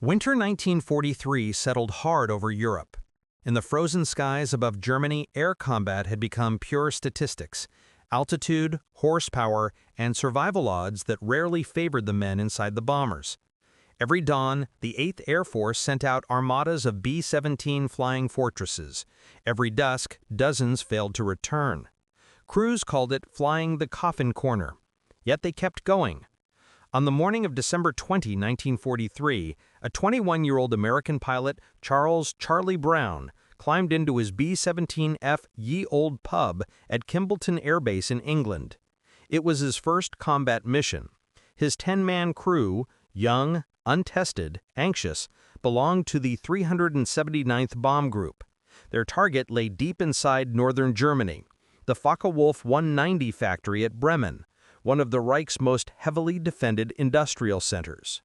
Winter 1943 settled hard over Europe. In the frozen skies above Germany, air combat had become pure statistics: altitude, horsepower, and survival odds that rarely favored the men inside the bombers. Every dawn, the 8th Air Force sent out armadas of B-17 flying fortresses. Every dusk, dozens failed to return. Crews called it flying the coffin corner. Yet they kept going. On the morning of December 20, 1943, a 21-year-old American pilot, Charles "Charlie" Brown, climbed into his B-17F Ye Olde Pub at Kimballton Air Base in England. It was his first combat mission. His 10-man crew, young, untested, anxious, belonged to the 379th Bomb Group. Their target lay deep inside northern Germany, the Focke-Wulf 190 factory at Bremen, one of the Reich's most heavily defended industrial centers.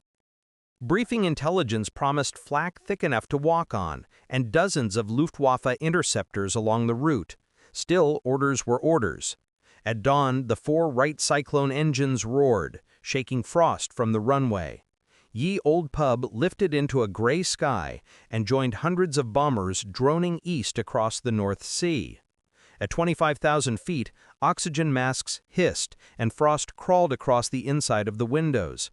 Briefing intelligence promised flak thick enough to walk on, and dozens of Luftwaffe interceptors along the route. Still, orders were orders. At dawn, the 4 Wright Cyclone engines roared, shaking frost from the runway. Ye Olde Pub lifted into a gray sky and joined hundreds of bombers droning east across the North Sea. At 25,000 feet, oxygen masks hissed and frost crawled across the inside of the windows.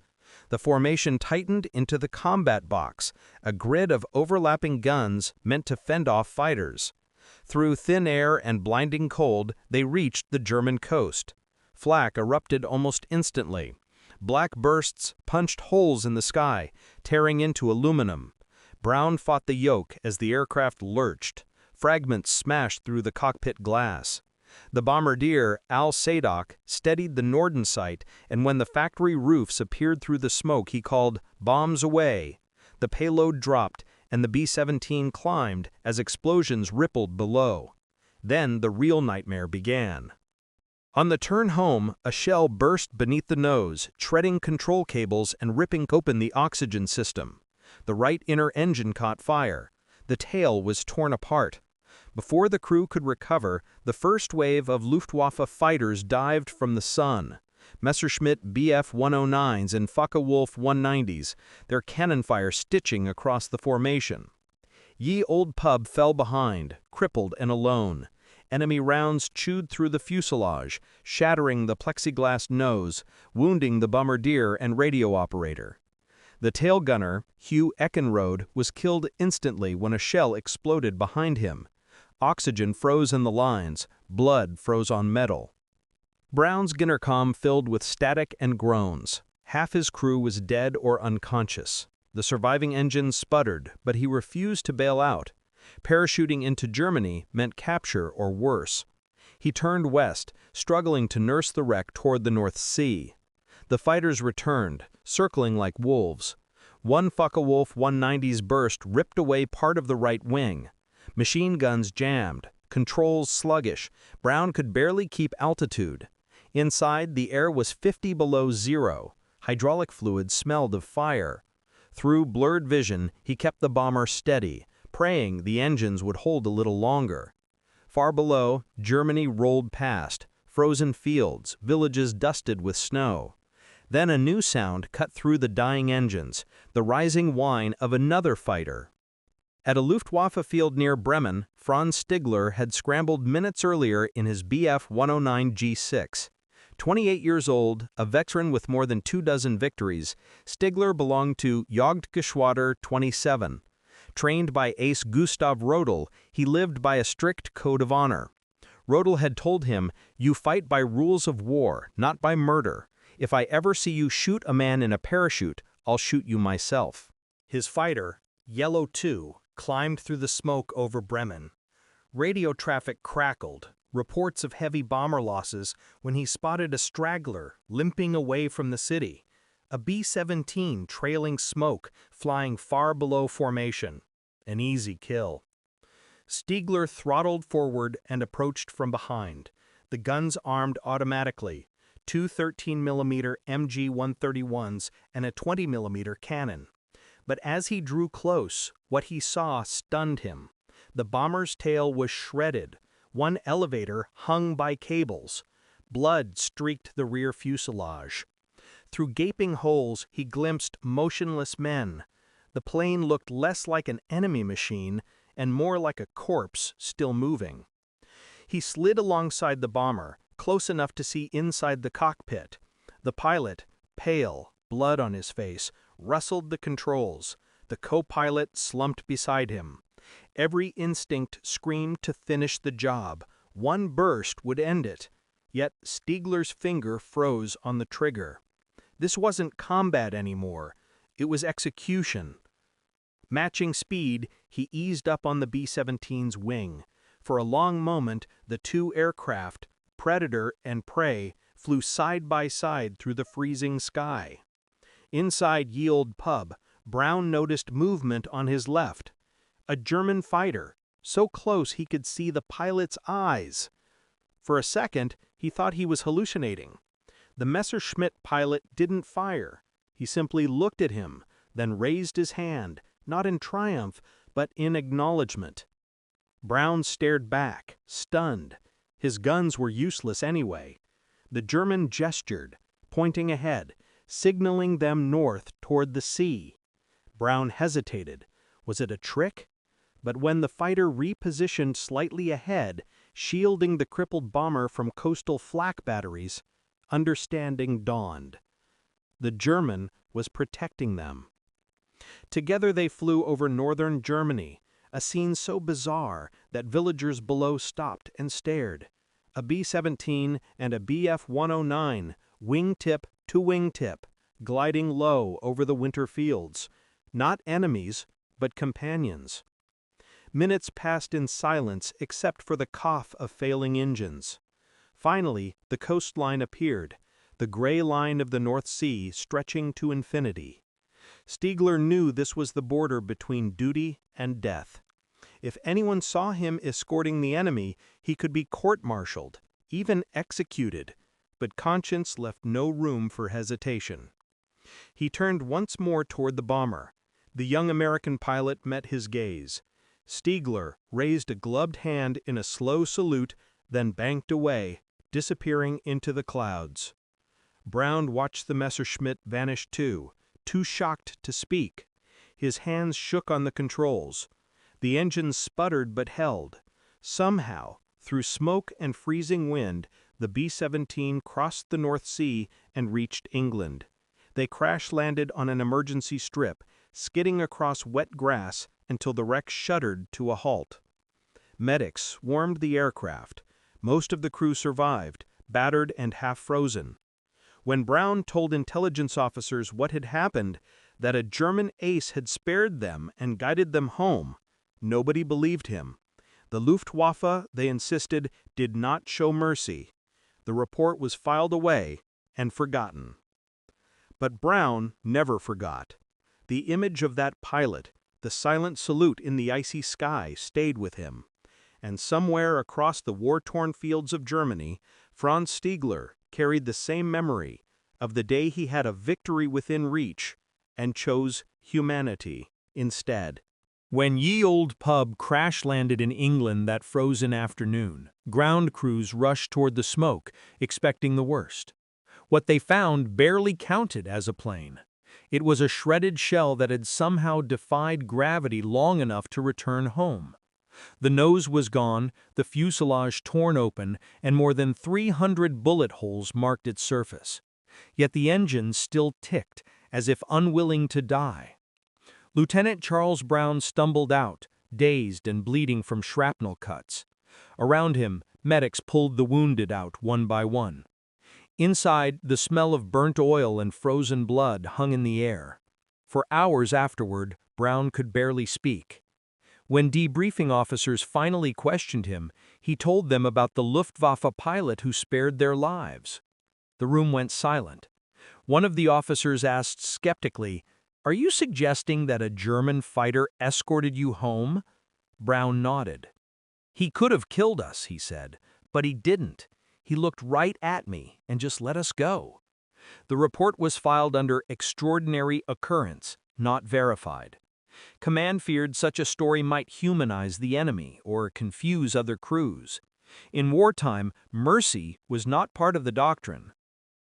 The formation tightened into the combat box, a grid of overlapping guns meant to fend off fighters. Through thin air and blinding cold, they reached the German coast. Flak erupted almost instantly. Black bursts punched holes in the sky, tearing into aluminum. Brown fought the yoke as the aircraft lurched. Fragments smashed through the cockpit glass. The bombardier, Al Sadok, steadied the Norden sight, and when the factory roofs appeared through the smoke, he called, "Bombs away." The payload dropped, and the B-17 climbed as explosions rippled below. Then the real nightmare began. On the turn home, a shell burst beneath the nose, shredding control cables and ripping open the oxygen system. The right inner engine caught fire. The tail was torn apart. Before the crew could recover, the first wave of Luftwaffe fighters dived from the sun. Messerschmitt Bf-109s and Focke-Wulf 190s, their cannon fire stitching across the formation. Ye Olde Pub fell behind, crippled and alone. Enemy rounds chewed through the fuselage, shattering the plexiglass nose, wounding the bombardier and radio operator. The tail gunner, Hugh Eckenrode, was killed instantly when a shell exploded behind him. Oxygen froze in the lines, blood froze on metal. Brown's intercom filled with static and groans. Half his crew was dead or unconscious. The surviving engines sputtered, but he refused to bail out. Parachuting into Germany meant capture or worse. He turned west, struggling to nurse the wreck toward the North Sea. The fighters returned, circling like wolves. One Focke-Wulf 190's burst ripped away part of the right wing. Machine guns jammed, controls sluggish. Brown could barely keep altitude. Inside, the air was 50 below zero. Hydraulic fluid smelled of fire. Through blurred vision, he kept the bomber steady, praying the engines would hold a little longer. Far below, Germany rolled past, frozen fields, villages dusted with snow. Then a new sound cut through the dying engines, the rising whine of another fighter. At a Luftwaffe field near Bremen, Franz Stigler had scrambled minutes earlier in his Bf-109 G6. 28 years old, a veteran with more than 24 victories, Stigler belonged to Jagdgeschwader 27. Trained by ace Gustav Rodel, he lived by a strict code of honor. Rodel had told him, "You fight by rules of war, not by murder. If I ever see you shoot a man in a parachute, I'll shoot you myself." His fighter, Yellow 2, climbed through the smoke over Bremen. Radio traffic crackled, reports of heavy bomber losses when he spotted a straggler limping away from the city. A B-17 trailing smoke, flying far below formation. An easy kill. Stigler throttled forward and approached from behind, the guns armed automatically, 2 13mm MG-131s and a 20mm cannon. But as he drew close, what he saw stunned him. The bomber's tail was shredded. One elevator hung by cables. Blood streaked the rear fuselage. Through gaping holes, he glimpsed motionless men. The plane looked less like an enemy machine and more like a corpse still moving. He slid alongside the bomber, close enough to see inside the cockpit. The pilot, pale, blood on his face, rustled the controls. The co-pilot slumped beside him. Every instinct screamed to finish the job. One burst would end it. Yet Stigler's finger froze on the trigger. This wasn't combat anymore. It was execution. Matching speed, he eased up on the B-17's wing. For a long moment, the two aircraft, Predator and Prey, flew side by side through the freezing sky. Inside Ye Olde Pub, Brown noticed movement on his left. A German fighter, so close he could see the pilot's eyes. For a second, he thought he was hallucinating. The Messerschmitt pilot didn't fire. He simply looked at him, then raised his hand, not in triumph, but in acknowledgement. Brown stared back, stunned. His guns were useless anyway. The German gestured, pointing ahead, signaling them north toward the sea. Brown hesitated. Was it a trick? But when the fighter repositioned slightly ahead, shielding the crippled bomber from coastal flak batteries, understanding dawned. The German was protecting them. Together they flew over northern Germany, a scene so bizarre that villagers below stopped and stared. A B-17 and a Bf-109, wingtip to wingtip, gliding low over the winter fields. Not enemies, but companions. Minutes passed in silence except for the cough of failing engines. Finally, the coastline appeared, the gray line of the North Sea stretching to infinity. Stigler knew this was the border between duty and death. If anyone saw him escorting the enemy, he could be court-martialed, even executed, but conscience left no room for hesitation. He turned once more toward the bomber. The young American pilot met his gaze. Stigler raised a gloved hand in a slow salute, then banked away, disappearing into the clouds. Brown watched the Messerschmitt vanish too shocked to speak. His hands shook on the controls. The engines sputtered but held. Somehow, through smoke and freezing wind, the B-17 crossed the North Sea and reached England. They crash-landed on an emergency strip, skidding across wet grass until the wreck shuddered to a halt. Medics swarmed the aircraft. Most of the crew survived, battered and half-frozen. When Brown told intelligence officers what had happened, that a German ace had spared them and guided them home, nobody believed him. The Luftwaffe, they insisted, did not show mercy. The report was filed away and forgotten. But Brown never forgot. The image of that pilot, the silent salute in the icy sky, stayed with him. And somewhere across the war-torn fields of Germany, Franz Stigler carried the same memory of the day he had a victory within reach and chose humanity instead. When Ye Olde Pub crash-landed in England that frozen afternoon, ground crews rushed toward the smoke, expecting the worst. What they found barely counted as a plane. It was a shredded shell that had somehow defied gravity long enough to return home. The nose was gone, the fuselage torn open, and more than 300 bullet holes marked its surface. Yet the engines still ticked, as if unwilling to die. Lieutenant Charles Brown stumbled out, dazed and bleeding from shrapnel cuts. Around him, medics pulled the wounded out one by one. Inside, the smell of burnt oil and frozen blood hung in the air. For hours afterward, Brown could barely speak. When debriefing officers finally questioned him, he told them about the Luftwaffe pilot who spared their lives. The room went silent. One of the officers asked skeptically, "Are you suggesting that a German fighter escorted you home?" Brown nodded. "He could have killed us," he said, "but he didn't. He looked right at me and just let us go." The report was filed under extraordinary occurrence, not verified. Command feared such a story might humanize the enemy or confuse other crews. In wartime, mercy was not part of the doctrine.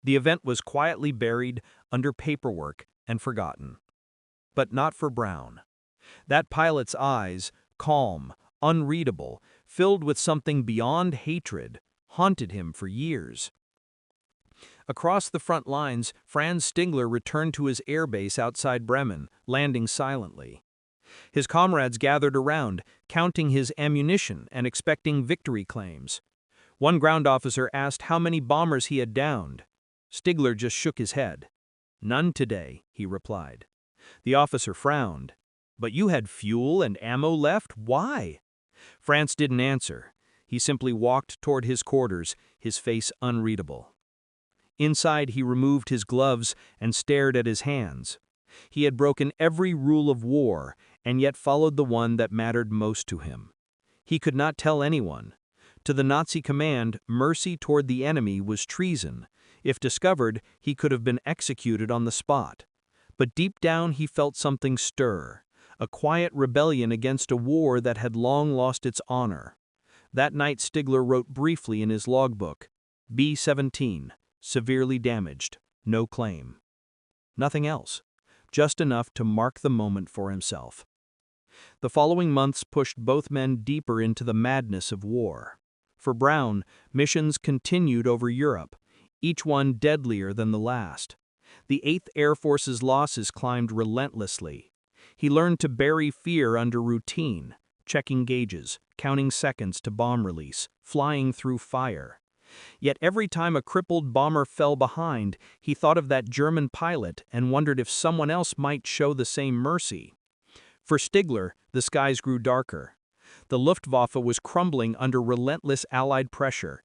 The event was quietly buried under paperwork and forgotten. But not for Brown. That pilot's eyes, calm, unreadable, filled with something beyond hatred, haunted him for years. Across the front lines, Franz Stigler returned to his airbase outside Bremen, landing silently. His comrades gathered around, counting his ammunition and expecting victory claims. One ground officer asked how many bombers he had downed. Stigler just shook his head. "None today," he replied. The officer frowned. "But you had fuel and ammo left? Why?" Franz didn't answer. He simply walked toward his quarters, his face unreadable. Inside, he removed his gloves and stared at his hands. He had broken every rule of war, and yet followed the one that mattered most to him. He could not tell anyone. To the Nazi command, mercy toward the enemy was treason. If discovered, he could have been executed on the spot. But deep down he felt something stir, a quiet rebellion against a war that had long lost its honor. That night Stigler wrote briefly in his logbook, "B-17, severely damaged, no claim." Nothing else, just enough to mark the moment for himself. The following months pushed both men deeper into the madness of war. For Brown, missions continued over Europe, each one deadlier than the last. The 8th Air Force's losses climbed relentlessly. He learned to bury fear under routine, checking gauges, counting seconds to bomb release, flying through fire. Yet every time a crippled bomber fell behind, he thought of that German pilot and wondered if someone else might show the same mercy. For Stigler, the skies grew darker. The Luftwaffe was crumbling under relentless Allied pressure.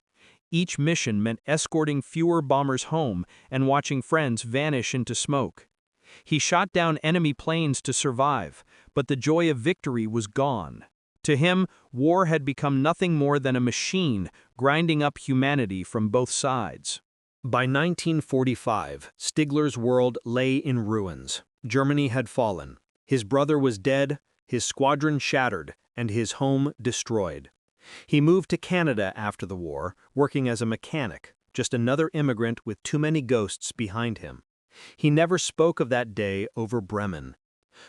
Each mission meant escorting fewer bombers home and watching friends vanish into smoke. He shot down enemy planes to survive, but the joy of victory was gone. To him, war had become nothing more than a machine grinding up humanity from both sides. By 1945, Stigler's world lay in ruins. Germany had fallen. His brother was dead, his squadron shattered, and his home destroyed. He moved to Canada after the war, working as a mechanic, just another immigrant with too many ghosts behind him. He never spoke of that day over Bremen.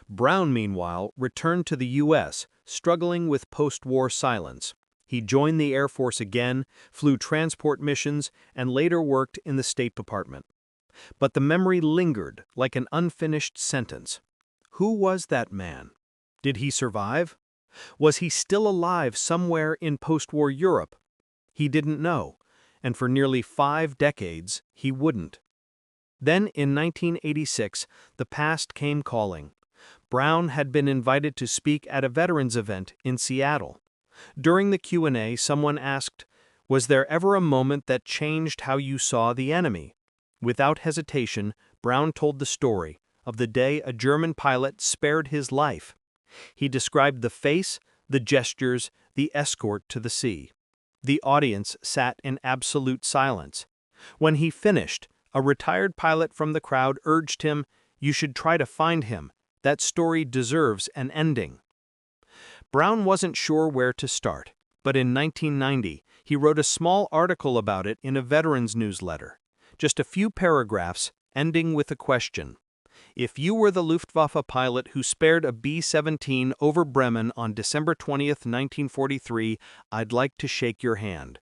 Brown, meanwhile, returned to the U.S., struggling with post-war silence. He joined the Air Force again, flew transport missions, and later worked in the State Department. But the memory lingered like an unfinished sentence. Who was that man? Did he survive? Was he still alive somewhere in post-war Europe? He didn't know, and for nearly 5 decades, he wouldn't. Then, in 1986, the past came calling. Brown had been invited to speak at a veterans event in Seattle. During the Q&A, someone asked, "Was there ever a moment that changed how you saw the enemy?" Without hesitation, Brown told the story of the day a German pilot spared his life. He described the face, the gestures, the escort to the sea. The audience sat in absolute silence. When he finished, a retired pilot from the crowd urged him, "You should try to find him. That story deserves an ending." Brown wasn't sure where to start, but in 1990, he wrote a small article about it in a veterans newsletter. Just a few paragraphs, ending with a question. "If you were the Luftwaffe pilot who spared a B-17 over Bremen on December 20th, 1943, I'd like to shake your hand."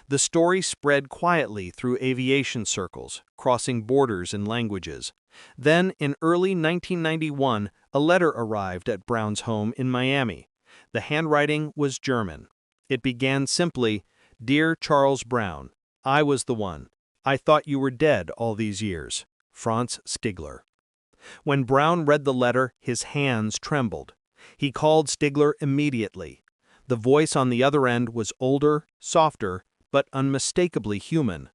The story spread quietly through aviation circles, crossing borders and languages. Then, in early 1991, a letter arrived at Brown's home in Miami. The handwriting was German. It began simply, "Dear Charles Brown, I was the one. I thought you were dead all these years. Franz Stigler." When Brown read the letter, his hands trembled. He called Stigler immediately. The voice on the other end was older, softer, but unmistakably human.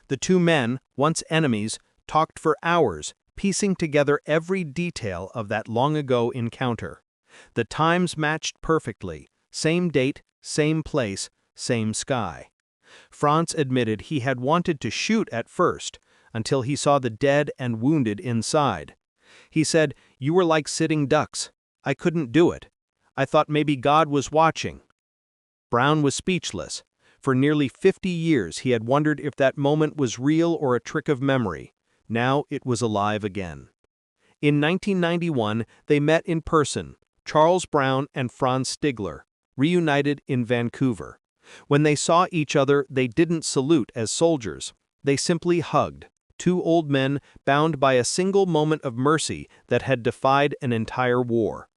The two men, once enemies, talked for hours, piecing together every detail of that long-ago encounter. The times matched perfectly, same date, same place, same sky. Franz admitted he had wanted to shoot at first, until he saw the dead and wounded inside. He said, "You were like sitting ducks. I couldn't do it. I thought maybe God was watching." Brown was speechless. For nearly 50 years he had wondered if that moment was real or a trick of memory. Now it was alive again. In 1991, they met in person, Charles Brown and Franz Stigler, reunited in Vancouver. When they saw each other, they didn't salute as soldiers. They simply hugged, two old men bound by a single moment of mercy that had defied an entire war.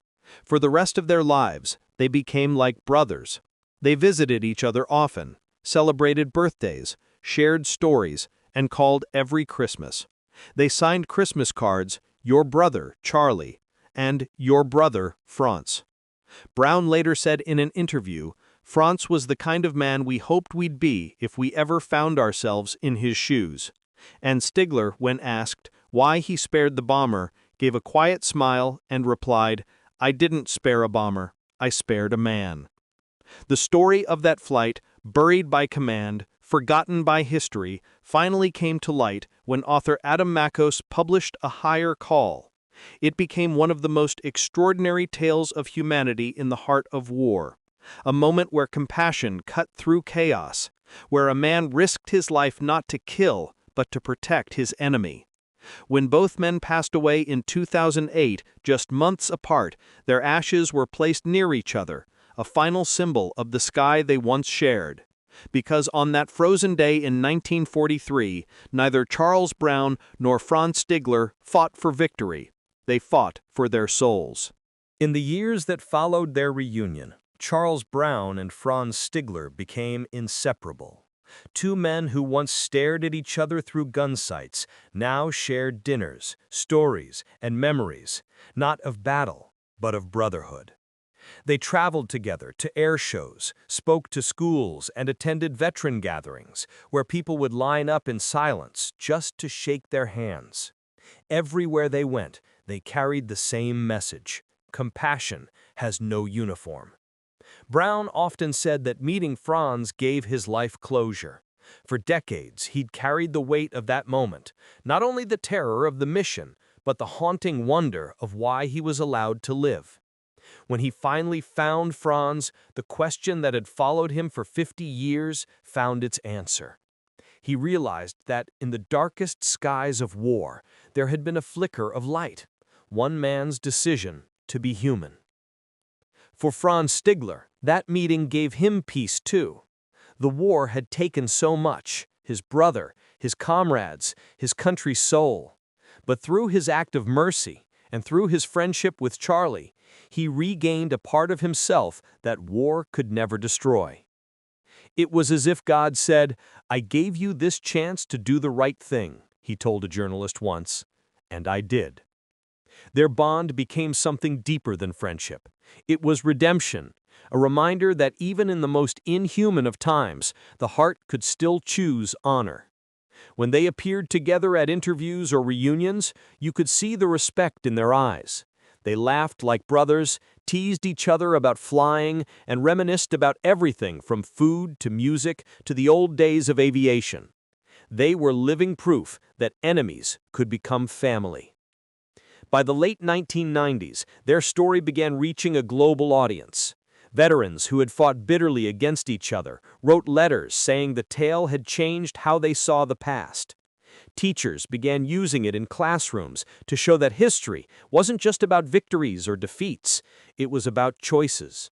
For the rest of their lives, they became like brothers. They visited each other often, celebrated birthdays, shared stories, and called every Christmas. They signed Christmas cards, "Your brother, Charlie," and "Your brother, Franz." Brown later said in an interview, "Franz was the kind of man we hoped we'd be if we ever found ourselves in his shoes." And Stigler, when asked why he spared the bomber, gave a quiet smile and replied, "I didn't spare a bomber, I spared a man." The story of that flight, buried by command, forgotten by history, finally came to light when author Adam Makos published A Higher Call. It became one of the most extraordinary tales of humanity in the heart of war, a moment where compassion cut through chaos, where a man risked his life not to kill, but to protect his enemy. When both men passed away in 2008, just months apart, their ashes were placed near each other, a final symbol of the sky they once shared. Because on that frozen day in 1943, neither Charles Brown nor Franz Stigler fought for victory. They fought for their souls. In the years that followed their reunion, Charles Brown and Franz Stigler became inseparable. Two men who once stared at each other through gun sights now shared dinners, stories, and memories, not of battle, but of brotherhood. They traveled together to air shows, spoke to schools, and attended veteran gatherings, where people would line up in silence just to shake their hands. Everywhere they went, they carried the same message: compassion has no uniform. Brown often said that meeting Franz gave his life closure. For decades, he'd carried the weight of that moment, not only the terror of the mission, but the haunting wonder of why he was allowed to live. When he finally found Franz, the question that had followed him for 50 years found its answer. He realized that in the darkest skies of war, there had been a flicker of light, one man's decision to be human. For Franz Stigler, that meeting gave him peace too. The war had taken so much: his brother, his comrades, his country's soul. But through his act of mercy, and through his friendship with Charlie, he regained a part of himself that war could never destroy. It was as if God said, "I gave you this chance to do the right thing," he told a journalist once, "and I did." Their bond became something deeper than friendship. It was redemption, a reminder that even in the most inhuman of times, the heart could still choose honor. When they appeared together at interviews or reunions, you could see the respect in their eyes. They laughed like brothers, teased each other about flying, and reminisced about everything from food to music to the old days of aviation. They were living proof that enemies could become family. By the late 1990s, their story began reaching a global audience. Veterans who had fought bitterly against each other wrote letters saying the tale had changed how they saw the past. Teachers began using it in classrooms to show that history wasn't just about victories or defeats, it was about choices.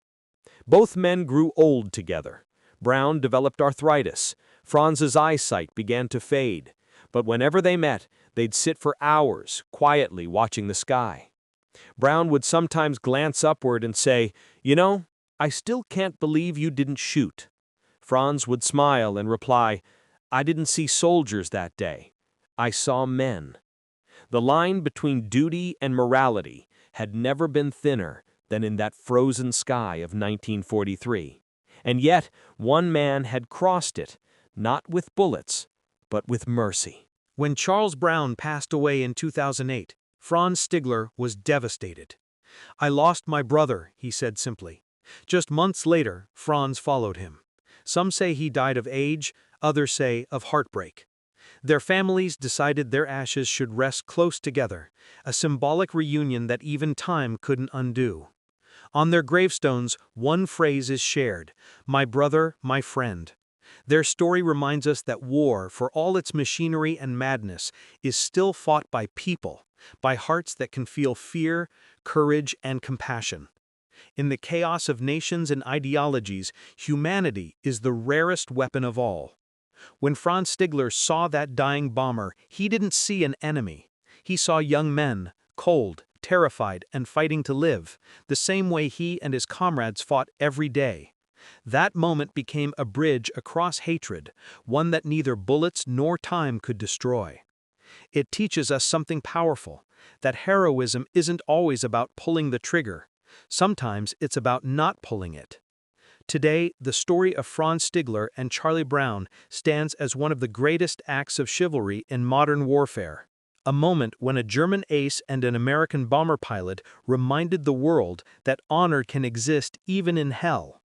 Both men grew old together. Brown developed arthritis. Franz's eyesight began to fade. But whenever they met, they'd sit for hours, quietly watching the sky. Brown would sometimes glance upward and say, "You know, I still can't believe you didn't shoot." Franz would smile and reply, "I didn't see soldiers that day. I saw men." The line between duty and morality had never been thinner than in that frozen sky of 1943. And yet, one man had crossed it, not with bullets, but with mercy. When Charles Brown passed away in 2008, Franz Stigler was devastated. "I lost my brother," he said simply. Just months later, Franz followed him. Some say he died of age, others say of heartbreak. Their families decided their ashes should rest close together, a symbolic reunion that even time couldn't undo. On their gravestones, one phrase is shared: "My brother, my friend." Their story reminds us that war, for all its machinery and madness, is still fought by people, by hearts that can feel fear, courage, and compassion. In the chaos of nations and ideologies, humanity is the rarest weapon of all. When Franz Stigler saw that dying bomber, he didn't see an enemy. He saw young men, cold, terrified, and fighting to live, the same way he and his comrades fought every day. That moment became a bridge across hatred, one that neither bullets nor time could destroy. It teaches us something powerful, that heroism isn't always about pulling the trigger. Sometimes it's about not pulling it. Today, the story of Franz Stigler and Charlie Brown stands as one of the greatest acts of chivalry in modern warfare. A moment when a German ace and an American bomber pilot reminded the world that honor can exist even in hell.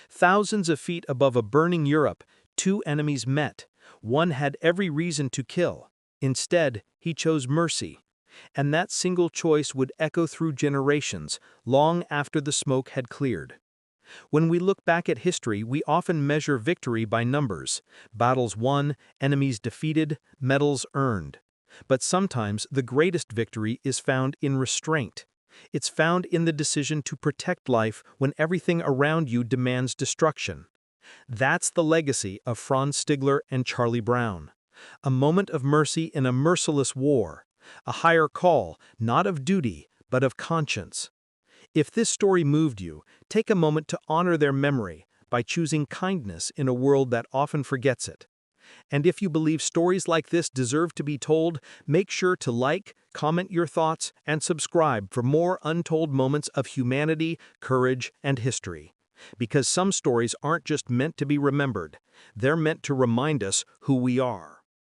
Thousands of feet above a burning Europe, two enemies met. One had every reason to kill. Instead, he chose mercy. And that single choice would echo through generations, long after the smoke had cleared. When we look back at history, we often measure victory by numbers: battles won, enemies defeated, medals earned. But sometimes the greatest victory is found in restraint. It's found in the decision to protect life when everything around you demands destruction. That's the legacy of Franz Stigler and Charlie Brown. A moment of mercy in a merciless war. A higher call, not of duty, but of conscience. If this story moved you, take a moment to honor their memory by choosing kindness in a world that often forgets it. And if you believe stories like this deserve to be told, make sure to like, comment your thoughts, and subscribe for more untold moments of humanity, courage, and history. Because some stories aren't just meant to be remembered, they're meant to remind us who we are.